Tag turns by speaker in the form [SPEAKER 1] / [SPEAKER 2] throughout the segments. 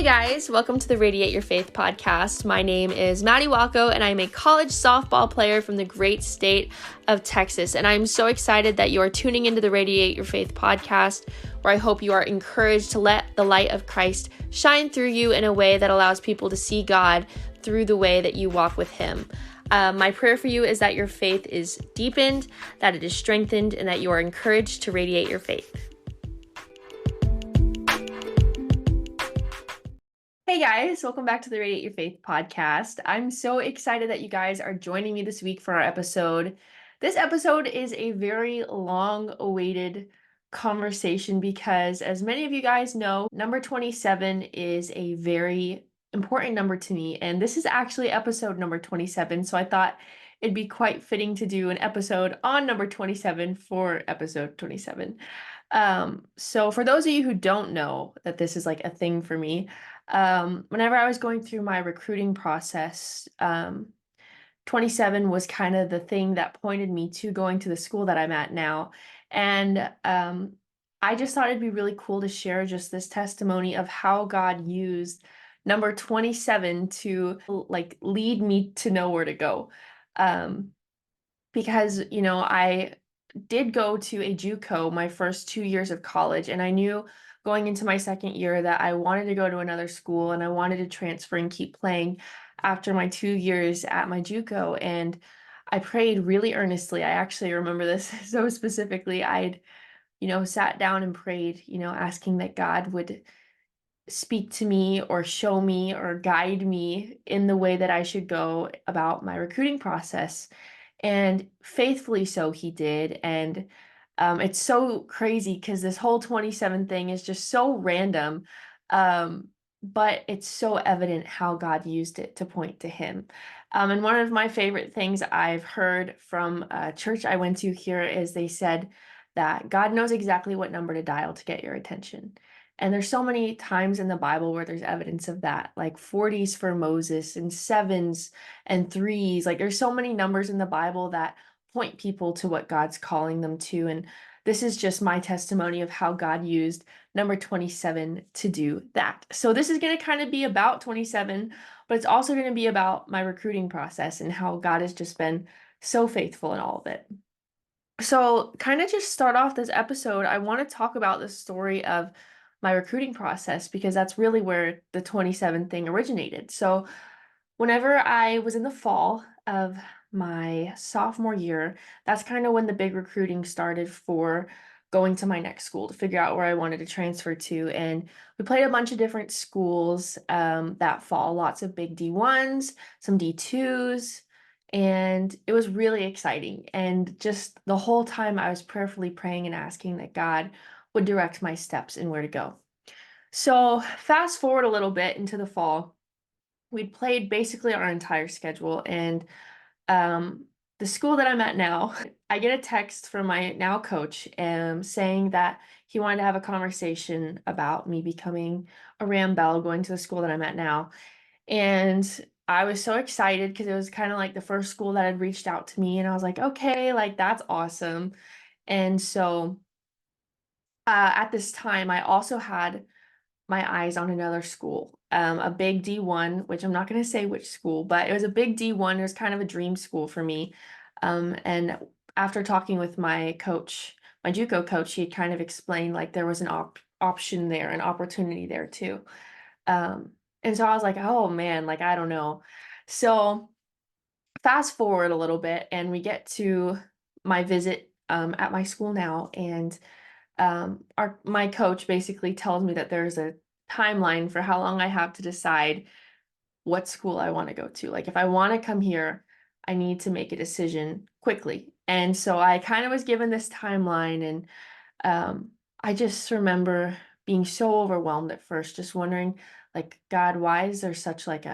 [SPEAKER 1] guys, welcome to the Radiate Your Faith podcast. My name is Maddie Walco, and I'm a college softball player from the great state of Texas. And I'm so excited that you are tuning into the Radiate Your Faith podcast, where I hope you are encouraged to let the light of Christ shine through you in a way that allows people to see God through the way that you walk with Him. My prayer for you is that your faith is deepened, that it is strengthened, and that you are encouraged to radiate your faith. Hey guys, welcome back to the Radiate Your Faith podcast. I'm so excited that you guys are joining me this week for our episode. This episode is a very long-awaited conversation because, as many of you guys know, number 27 is a very important number to me, and this is actually episode number 27, so I thought it'd be quite fitting to do an episode on number 27 for episode 27. So for those of you who don't know that this is like a thing for me, whenever I was going through my recruiting process, 27 was kind of the thing that pointed me to going to the school that I'm at now. And I just thought it'd be really cool to share just this testimony of how God used number 27 to like lead me to know where to go. Because, I did go to a JUCO my first 2 years of college, and I knew going into my second year that I wanted to go to another school and I wanted to transfer and keep playing after my 2 years at my JUCO. And I prayed really earnestly. I actually remember this so specifically. I'd, sat down and prayed, asking that God would speak to me or show me or guide me in the way that I should go about my recruiting process. And faithfully so he did. And it's so crazy because this whole 27 thing is just so random. But it's so evident how God used it to point to him. And one of my favorite things I've heard from a church I went to here is they said that God knows exactly what number to dial to get your attention. And there's so many times in the Bible where there's evidence of that, like 40s for Moses and 7s and 3s. Like there's so many numbers in the Bible that point people to what God's calling them to. And this is just my testimony of how God used number 27 to do that. So this is going to kind of be about 27, but it's also going to be about my recruiting process and how God has just been so faithful in all of it. So kind of just start off this episode, I want to talk about the story of my recruiting process because that's really where the 27 thing originated. So whenever I was in the fall of my sophomore year, that's kind of when the big recruiting started for going to my next school to figure out where I wanted to transfer to. And we played a bunch of different schools that fall, lots of big D1s, some D2s, and it was really exciting. And just the whole time I was prayerfully praying and asking that God would direct my steps and where to go. So fast forward a little bit into the fall, we'd played basically our entire schedule, and the school that I'm at now, I get a text from my now coach saying that he wanted to have a conversation about me becoming a Ram Bell going to the school that I'm at now. And I was so excited because it was kind of like the first school that had reached out to me, and I was like, okay, like that's awesome. And so at this time, I also had my eyes on another school, a big D1, which I'm not going to say which school, but it was a big D1. It was kind of a dream school for me. And after talking with my coach, my JUCO coach, he had kind of explained like there was an option there, an opportunity there too. And so I was like, oh man, like I don't know. So fast forward a little bit, and we get to my visit at my school now, and my coach basically tells me that there's a timeline for how long I have to decide what school I want to go to. Like if I want to come here, I need to make a decision quickly. And so I kind of was given this timeline, and I just remember being so overwhelmed at first, just wondering, like, God, why is there like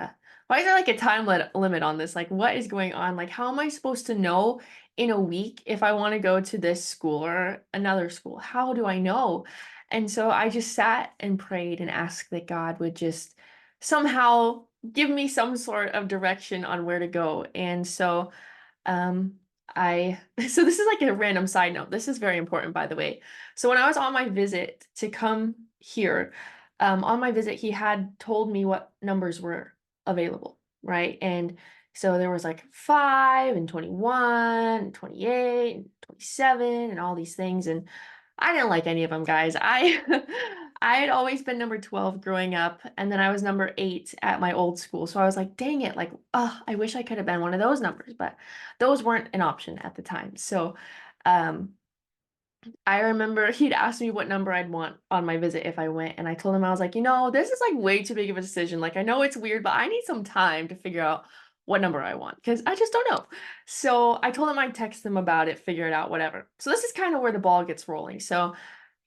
[SPEAKER 1] a time limit on this? Like, what is going on? Like, how am I supposed to know in a week if I want to go to this school or another school? How do I know? And so I just sat and prayed and asked that God would just somehow give me some sort of direction on where to go. And so so this is like a random side note. This is very important, by the way. So when I was on my visit to come here, On my visit, he had told me what numbers were available, right? And so there was like 5 and 21 and 28 and 27 and all these things. And I didn't like any of them, guys. I had always been number 12 growing up, and then I was number 8 at my old school. So I was like, dang it, like, oh, I wish I could have been one of those numbers, but those weren't an option at the time. So um I remember he'd asked me what number I'd want on my visit if I went, and I told him, I was like, this is like way too big of a decision. Like, I know it's weird, but I need some time to figure out what number I want because I just don't know. So I told him I'd text him about it, figure it out, whatever. So this is kind of where the ball gets rolling. So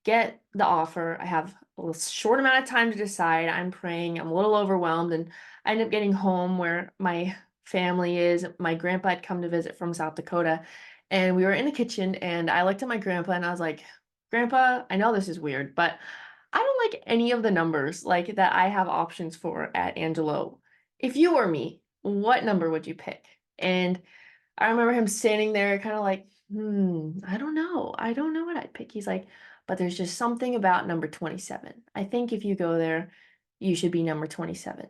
[SPEAKER 1] get the offer. I have short amount of time to decide. I'm praying. I'm a little overwhelmed, and I end up getting home where my family is. My grandpa had come to visit from South Dakota, and we were in the kitchen, and I looked at my grandpa and I was like, "Grandpa, I know this is weird, but I don't like any of the numbers like that I have options for at Angelo. If you were me, what number would you pick?" And I remember him standing there kind of like, I don't know. I don't know what I'd pick. He's like, but there's just something about number 27. I think if you go there, you should be number 27.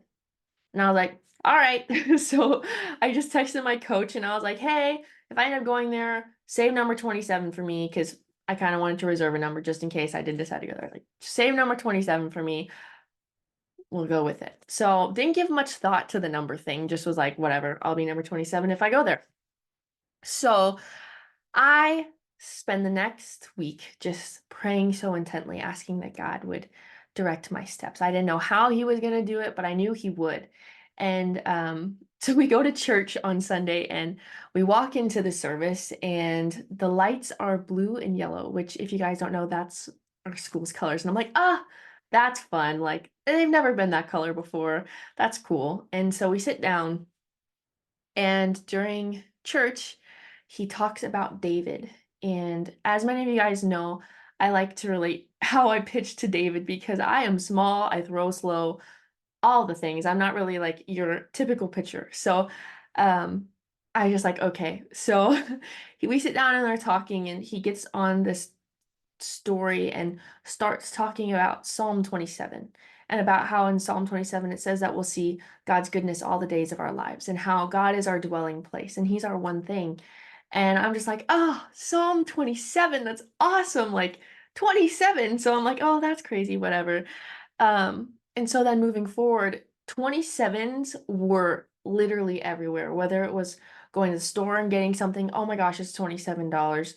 [SPEAKER 1] And I was like, all right. So I just texted my coach and I was like, hey, if I end up going there, save number 27 for me because I kind of wanted to reserve a number just in case I did decide to go there. Like, save number 27 for me. We'll go with it. So didn't give much thought to the number thing, just was like, whatever, I'll be number 27 if I go there. So I spend the next week just praying so intently, asking that God would direct my steps. I didn't know how he was going to do it, but I knew he would. And so we go to church on Sunday and we walk into the service, and the lights are blue and yellow, which, if you guys don't know, that's our school's colors. And I'm like, that's fun. Like, they've never been that color before. That's cool. And so we sit down, and during church, he talks about David. And as many of you guys know, I like to relate how I pitch to David because I am small, I throw slow, all the things. I'm not really like your typical pitcher. So I just like, okay. So we sit down and they're talking, and he gets on this story and starts talking about Psalm 27 and about how in Psalm 27 it says that we'll see God's goodness all the days of our lives and how God is our dwelling place and he's our one thing. And I'm just like, oh, Psalm 27, that's awesome. Like 27. So I'm like, oh, that's crazy, whatever. And so then moving forward, 27s were literally everywhere, whether it was going to the store and getting something, oh my gosh, it's $27.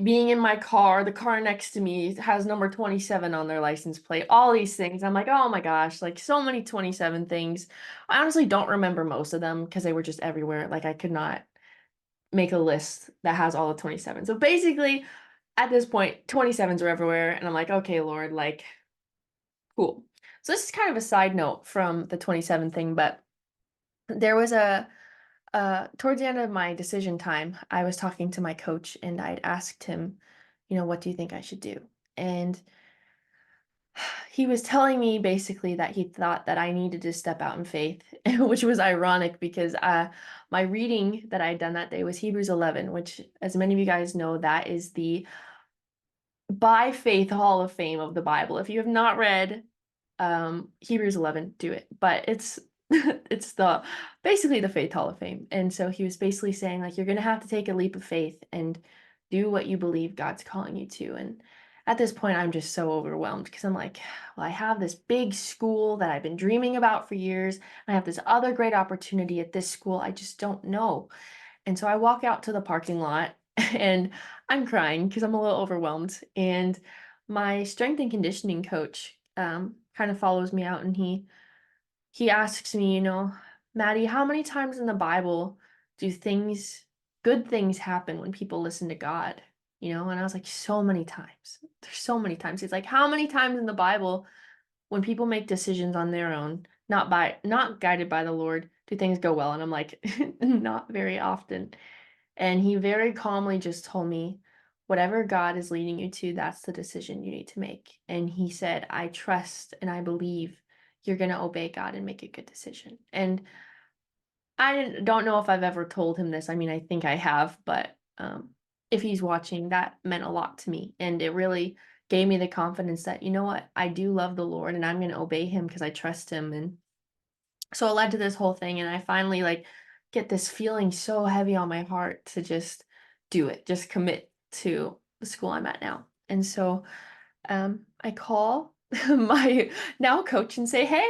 [SPEAKER 1] Being in my car, the car next to me has number 27 on their license plate, all these things. I'm like, oh my gosh, like so many 27 things. I honestly don't remember most of them because they were just everywhere. Like I could not make a list that has all the 27. So basically, at this point, 27s are everywhere. And I'm like, okay, Lord, like, cool. So this is kind of a side note from the 27 thing, but there was towards the end of my decision time, I was talking to my coach and I'd asked him, what do you think I should do? And he was telling me basically that he thought that I needed to step out in faith, which was ironic because my reading that I had done that day was Hebrews 11, which, as many of you guys know, that is the by faith Hall of Fame of the Bible. If you have not read Hebrews 11, do it. But it's it's the basically the Faith Hall of Fame. And so he was basically saying like you're going to have to take a leap of faith and do what you believe God's calling you to. And at this point I'm just so overwhelmed because I'm like, well, I have this big school that I've been dreaming about for years. And I have this other great opportunity at this school. I just don't know. And so I walk out to the parking lot and I'm crying because I'm a little overwhelmed. And my strength and conditioning coach kind of follows me out, and he asks me, Maddie, how many times in the Bible do good things happen when people listen to God? And I was like, so many times. There's so many times. It's like, how many times in the Bible when people make decisions on their own, not guided by the Lord, do things go well? And I'm like, not very often. And he very calmly just told me, whatever God is leading you to, that's the decision you need to make. And he said, I trust and I believe you're going to obey God and make a good decision. And don't know if I've ever told him this. I mean, I think I have, but if he's watching, that meant a lot to me. And it really gave me the confidence that, you know what, I do love the Lord and I'm going to obey him because I trust him. And so it led to this whole thing. And I finally like get this feeling so heavy on my heart to just do it, just commit to the school I'm at now. And so I call my now coach and say, hey,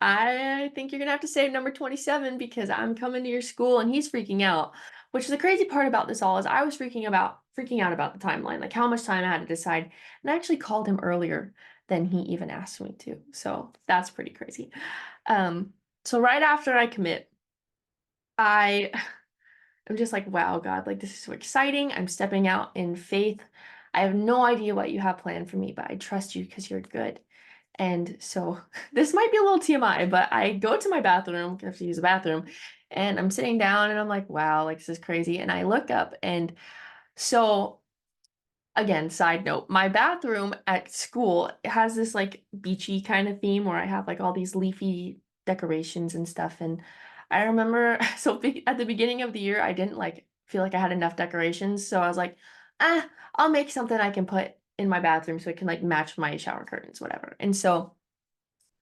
[SPEAKER 1] I think you're gonna have to save number 27 because I'm coming to your school, and he's freaking out. Which the crazy part about this all is I was freaking out about the timeline, like how much time I had to decide. And I actually called him earlier than he even asked me to. So that's pretty crazy. Um, so right after I commit, I I'm just like, wow, God, like this is so exciting. I'm stepping out in faith. I have no idea what you have planned for me, but I trust you because you're good. And so this might be a little TMI, but I go to my bathroom, I have to use the bathroom, and I'm sitting down and I'm like, wow, like this is crazy. And I look up, and so again, side note, my bathroom at school has this like beachy kind of theme where I have like all these leafy decorations and stuff. And I remember, at the beginning of the year, I didn't like feel like I had enough decorations. So I was like, I'll make something I can put in my bathroom so it can like match my shower curtains, whatever. And so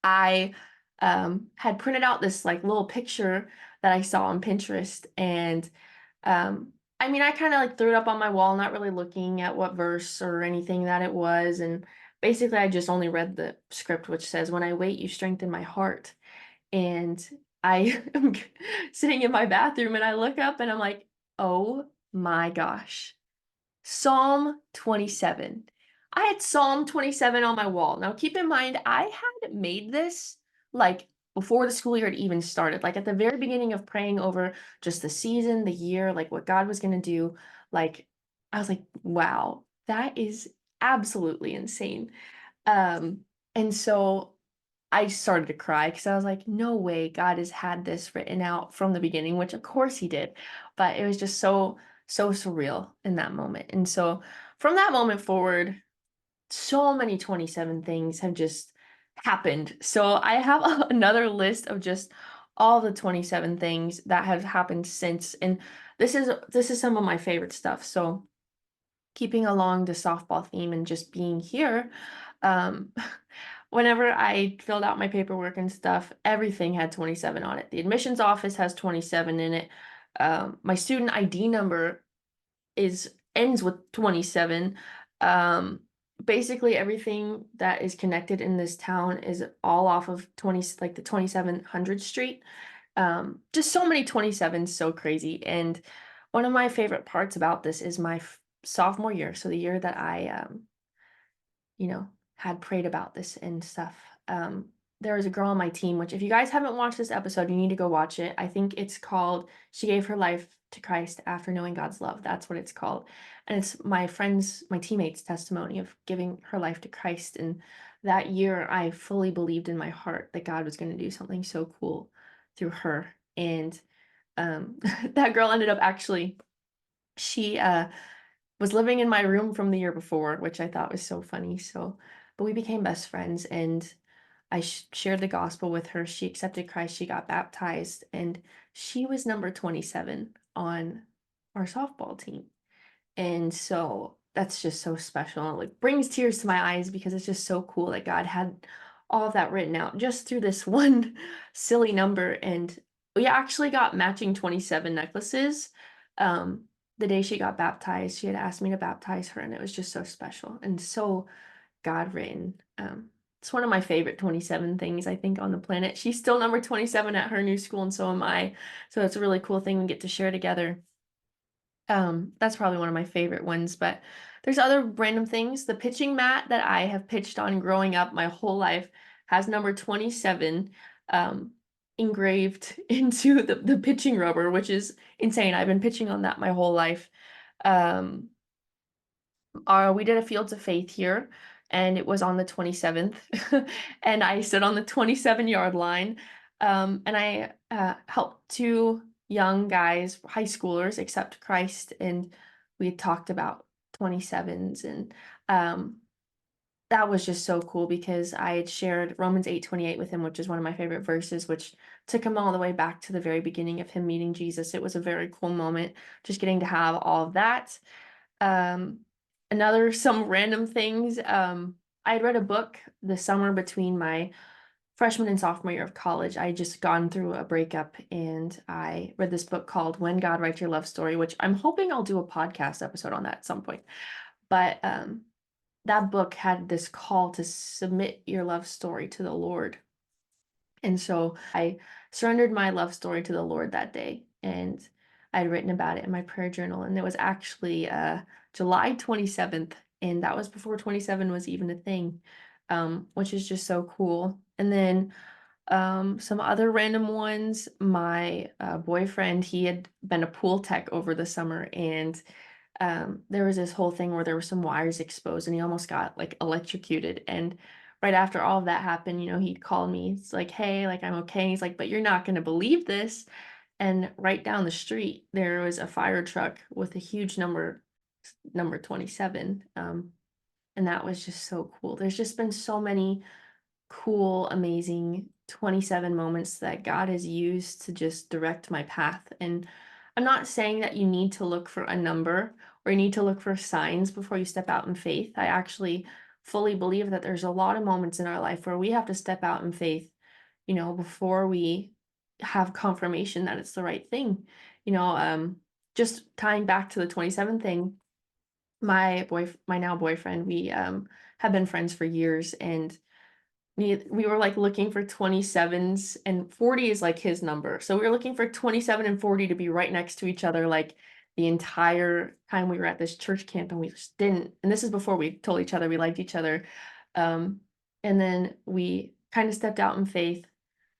[SPEAKER 1] I had printed out this like little picture that I saw on Pinterest, and I mean, I kind of like threw it up on my wall, not really looking at what verse or anything that it was. And basically, I just only read the script, which says, when I wait, you strengthen my heart. And I am sitting in my bathroom and I look up and I'm like, oh my gosh, Psalm 27. I had Psalm 27 on my wall. Now, keep in mind, I had made this like before the school year had even started, like at the very beginning of praying over just the season, the year, like what God was going to do. Like, I was like, wow, that is absolutely insane. Um, and so I started to cry because I was like, no way, God has had this written out from the beginning, which of course he did. But it was just so surreal in that moment. And so from that moment forward, so many 27 things have just happened. So I have another list of just all the 27 things that have happened since. And this is some of my favorite stuff. So keeping along the softball theme and just being here, um, whenever I filled out my paperwork and stuff, everything had 27 on it. The admissions office has 27 in it. My student ID number is ends with 27. Um, Basically everything that is connected in this town is all off of 20, like the 2700 street. Just so many 27s, so crazy. And one of my favorite parts about this is my sophomore year. So the year that I, had prayed about this and stuff. Um, there was a girl on my team, which if you guys haven't watched this episode, you need to go watch it. I think it's called She Gave Her Life to Christ After Knowing God's Love. That's what it's called. And it's my teammates' testimony of giving her life to Christ. And that year, I fully believed in my heart that God was going to do something so cool through her. And that girl ended up actually, she was living in my room from the year before, which I thought was so funny. So, but we became best friends, and I shared the gospel with her. She accepted Christ, she got baptized, and she was number 27 on our softball team. And so that's just so special. It like brings tears to my eyes because it's just so cool that God had all of that written out just through this one silly number. And we actually got matching 27 necklaces. Um, the day she got baptized, she had asked me to baptize her, and it was just so special and so God written. It's one of my favorite 27 things I think on the planet. She's still number 27 at her new school, and so am I. So it's a really cool thing we get to share together. That's probably one of my favorite ones, but there's other random things. The pitching mat that I have pitched on growing up my whole life has number 27 um, engraved into the pitching rubber, which is insane. I've been pitching on that my whole life. Um, we did a Fields of Faith here, and it was on the 27th, and I stood on the 27-yard line, and I helped two young guys, high schoolers, accept Christ, and we had talked about 27s, and that was just so cool because I had shared Romans 8:28 with him, which is one of my favorite verses, which took him all the way back to the very beginning of him meeting Jesus. It was a very cool moment, just getting to have all of that. Um, some random things. I had read a book the summer between my freshman and sophomore year of college. I had just gone through a breakup and I read this book called When God Writes Your Love Story, which I'm hoping I'll do a podcast episode on that at some point. But that book had this call to submit your love story to the Lord. And so I surrendered my love story to the Lord that day. And I'd written about it in my prayer journal. And it was actually July 27th. And that was before 27 was even a thing, which is just so cool. And then some other random ones. My boyfriend, he had been a pool tech over the summer, and there was this whole thing where there were some wires exposed and he almost got like electrocuted. And right after all of that happened, he called me. It's like, hey, like I'm okay. And he's like, but you're not going to believe this. And right down the street, there was a fire truck with a huge number 27. And that was just so cool. There's just been so many cool, amazing 27 moments that God has used to just direct my path. And I'm not saying that you need to look for a number or you need to look for signs before you step out in faith. I actually fully believe that there's a lot of moments in our life where we have to step out in faith, before we have confirmation that it's the right thing. Just tying back to the 27 thing, my now boyfriend, we have been friends for years, and we were like looking for 27s, and 40 is like his number. So we were looking for 27 and 40 to be right next to each other like the entire time we were at this church camp, and we just didn't. And this is before we told each other we liked each other. Um, and then we kind of stepped out in faith,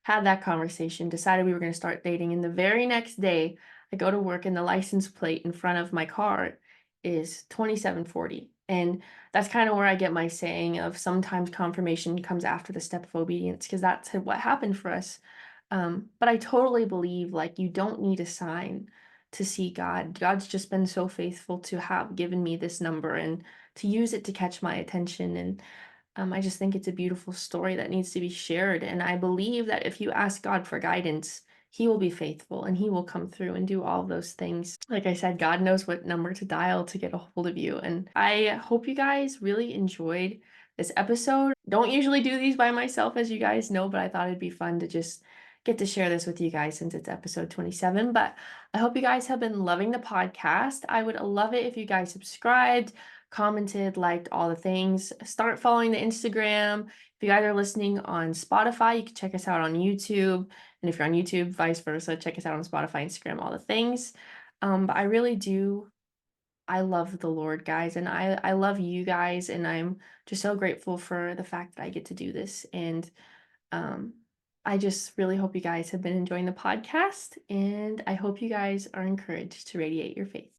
[SPEAKER 1] had that conversation, decided we were going to start dating. And the very next day, I go to work and the license plate in front of my car is 2740. And that's kind of where I get my saying of sometimes confirmation comes after the step of obedience, because that's what happened for us. But I totally believe like you don't need a sign to see God. God's just been so faithful to have given me this number and to use it to catch my attention. And I just think it's a beautiful story that needs to be shared. And I believe that if you ask God for guidance, He will be faithful and He will come through and do all those things. Like I said, God knows what number to dial to get a hold of you. And I hope you guys really enjoyed this episode. Don't usually do these by myself, as you guys know, but I thought it'd be fun to just get to share this with you guys since it's episode 27. But I hope you guys have been loving the podcast. I would love it if you guys subscribed, commented, liked, all the things. Start following the Instagram. If you guys are listening on Spotify, you can check us out on YouTube. And if you're on YouTube, vice versa, check us out on Spotify, Instagram, all the things. But I really do. I love the Lord, guys, and I love you guys, and I'm just so grateful for the fact that I get to do this. And um, I just really hope you guys have been enjoying the podcast, and I hope you guys are encouraged to radiate your faith.